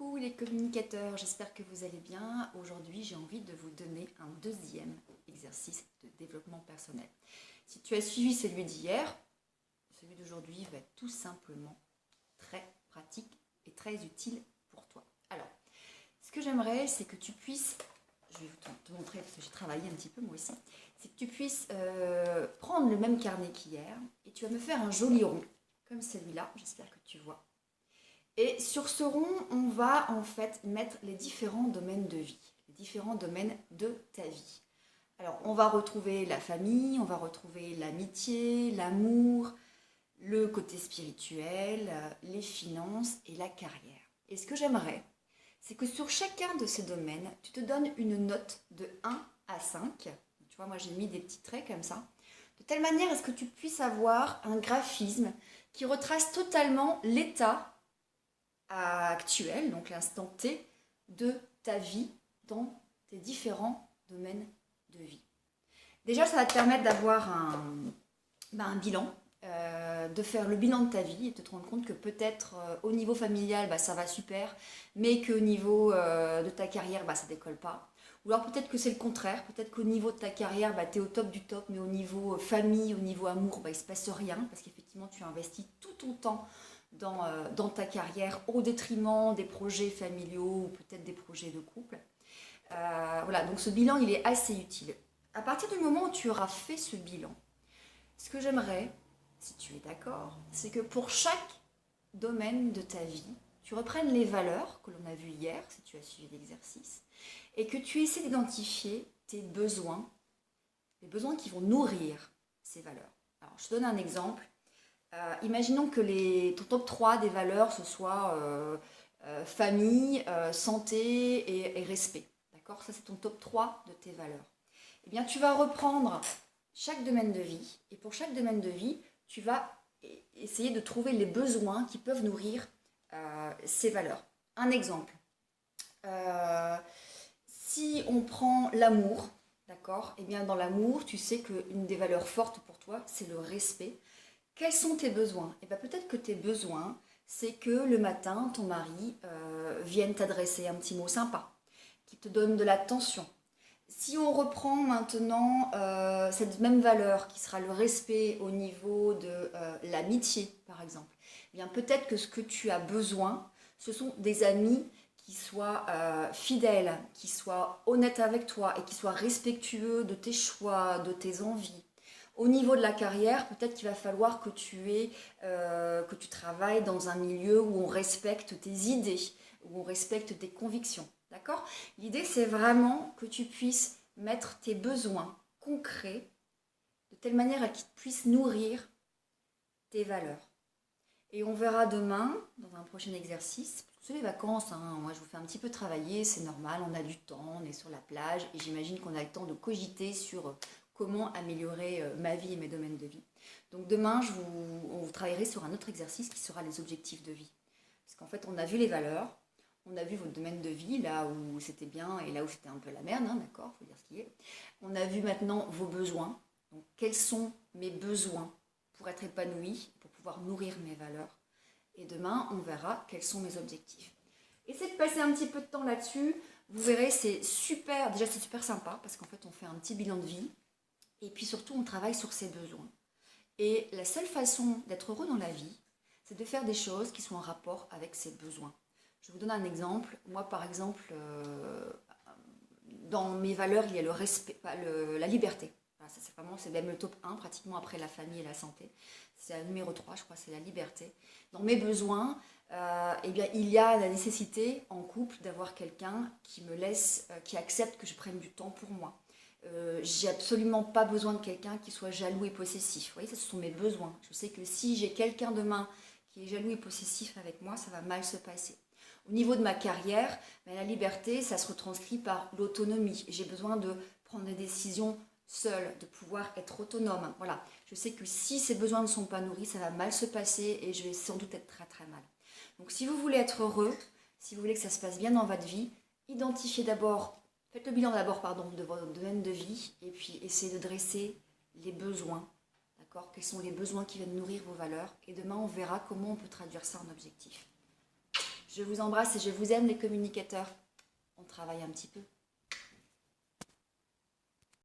Coucou les communicateurs, j'espère que vous allez bien. Aujourd'hui, j'ai envie de vous donner un deuxième exercice de développement personnel. Si tu as suivi celui d'hier, celui d'aujourd'hui va être tout simplement très pratique et très utile pour toi. Alors, ce que j'aimerais, c'est que tu puisses, je vais te montrer parce que j'ai travaillé un petit peu moi aussi, c'est que tu puisses prendre le même carnet qu'hier et tu vas me faire un joli rond, comme celui-là, j'espère que tu vois. Et sur ce rond, on va en fait mettre les différents domaines de vie, les différents domaines de ta vie. Alors, on va retrouver la famille, on va retrouver l'amitié, l'amour, le côté spirituel, les finances et la carrière. Et ce que j'aimerais, c'est que sur chacun de ces domaines, tu te donnes une note de 1 à 5. Tu vois, moi j'ai mis des petits traits comme ça. De telle manière à ce que tu puisses avoir un graphisme qui retrace totalement l'état actuel, donc l'instant T, de ta vie dans tes différents domaines de vie. Déjà, ça va te permettre d'avoir un bilan, de faire le bilan de ta vie et de te rendre compte que peut-être au niveau familial, ça va super, mais qu'au niveau de ta carrière, ça décolle pas. Ou alors peut-être que c'est le contraire, peut-être qu'au niveau de ta carrière, tu es au top du top, mais au niveau famille, au niveau amour, il ne se passe rien, parce qu'effectivement, tu investis tout ton temps dans ta carrière au détriment des projets familiaux ou peut-être des projets de couple. Voilà, donc ce bilan, il est assez utile. À partir du moment où tu auras fait ce bilan, ce que j'aimerais, si tu es d'accord, c'est que pour chaque domaine de ta vie, tu reprennes les valeurs que l'on a vues hier, si tu as suivi l'exercice, et que tu essaies d'identifier tes besoins, les besoins qui vont nourrir ces valeurs. Alors, je te donne un exemple. Imaginons que ton top 3 des valeurs, ce soit famille, santé et respect. D'accord ? Ça, c'est ton top 3 de tes valeurs. Eh bien, tu vas reprendre chaque domaine de vie. Et pour chaque domaine de vie, tu vas essayer de trouver les besoins qui peuvent nourrir ces valeurs. Un exemple. Si on prend l'amour, d'accord ? Eh bien, dans l'amour, tu sais qu'une des valeurs fortes pour toi, c'est le respect. Quels sont tes besoins ? Et bien peut-être que tes besoins, c'est que le matin, ton mari vienne t'adresser un petit mot sympa, qui te donne de l'attention. Si on reprend maintenant cette même valeur, qui sera le respect au niveau de l'amitié, par exemple, eh bien peut-être que ce que tu as besoin, ce sont des amis qui soient fidèles, qui soient honnêtes avec toi et qui soient respectueux de tes choix, de tes envies. Au niveau de la carrière, peut-être qu'il va falloir que que tu travailles dans un milieu où on respecte tes idées, où on respecte tes convictions. D'accord ? L'idée, c'est vraiment que tu puisses mettre tes besoins concrets de telle manière à qu'ils puissent nourrir tes valeurs. Et on verra demain, dans un prochain exercice, c'est les vacances, moi je vous fais un petit peu travailler, c'est normal, on a du temps, on est sur la plage, et j'imagine qu'on a le temps de cogiter sur comment améliorer ma vie et mes domaines de vie. Donc demain, on travaillerait sur un autre exercice qui sera les objectifs de vie. Parce qu'en fait, on a vu les valeurs, on a vu votre domaine de vie, là où c'était bien et là où c'était un peu la merde, d'accord, il faut dire ce qui est. On a vu maintenant vos besoins. Donc quels sont mes besoins pour être épanoui, pour pouvoir nourrir mes valeurs. Et demain, on verra quels sont mes objectifs. Essayez de passer un petit peu de temps là-dessus. Vous verrez, c'est super, déjà c'est super sympa parce qu'en fait, on fait un petit bilan de vie. Et puis surtout, on travaille sur ses besoins. Et la seule façon d'être heureux dans la vie, c'est de faire des choses qui sont en rapport avec ses besoins. Je vous donne un exemple. Moi, par exemple, dans mes valeurs, il y a le respect, la liberté. Voilà, ça, c'est même le top 1, pratiquement après la famille et la santé. C'est la numéro 3, je crois, c'est la liberté. Dans mes besoins, eh bien, il y a la nécessité en couple d'avoir quelqu'un qui me laisse, qui accepte que je prenne du temps pour moi. J'ai absolument pas besoin de quelqu'un qui soit jaloux et possessif. Vous voyez, ça, ce sont mes besoins. Je sais que si j'ai quelqu'un demain qui est jaloux et possessif avec moi, ça va mal se passer. Au niveau de ma carrière, la liberté, ça se retranscrit par l'autonomie. J'ai besoin de prendre des décisions seule, de pouvoir être autonome. Voilà, je sais que si ces besoins ne sont pas nourris, ça va mal se passer et je vais sans doute être très très mal. Donc si vous voulez être heureux, si vous voulez que ça se passe bien dans votre vie, identifiez d'abord, faites le bilan d'abord de votre domaine de vie et puis essayez de dresser les besoins. D'accord ? Quels sont les besoins qui viennent nourrir vos valeurs? Et demain, on verra comment on peut traduire ça en objectif. Je vous embrasse et je vous aime les communicateurs. On travaille un petit peu.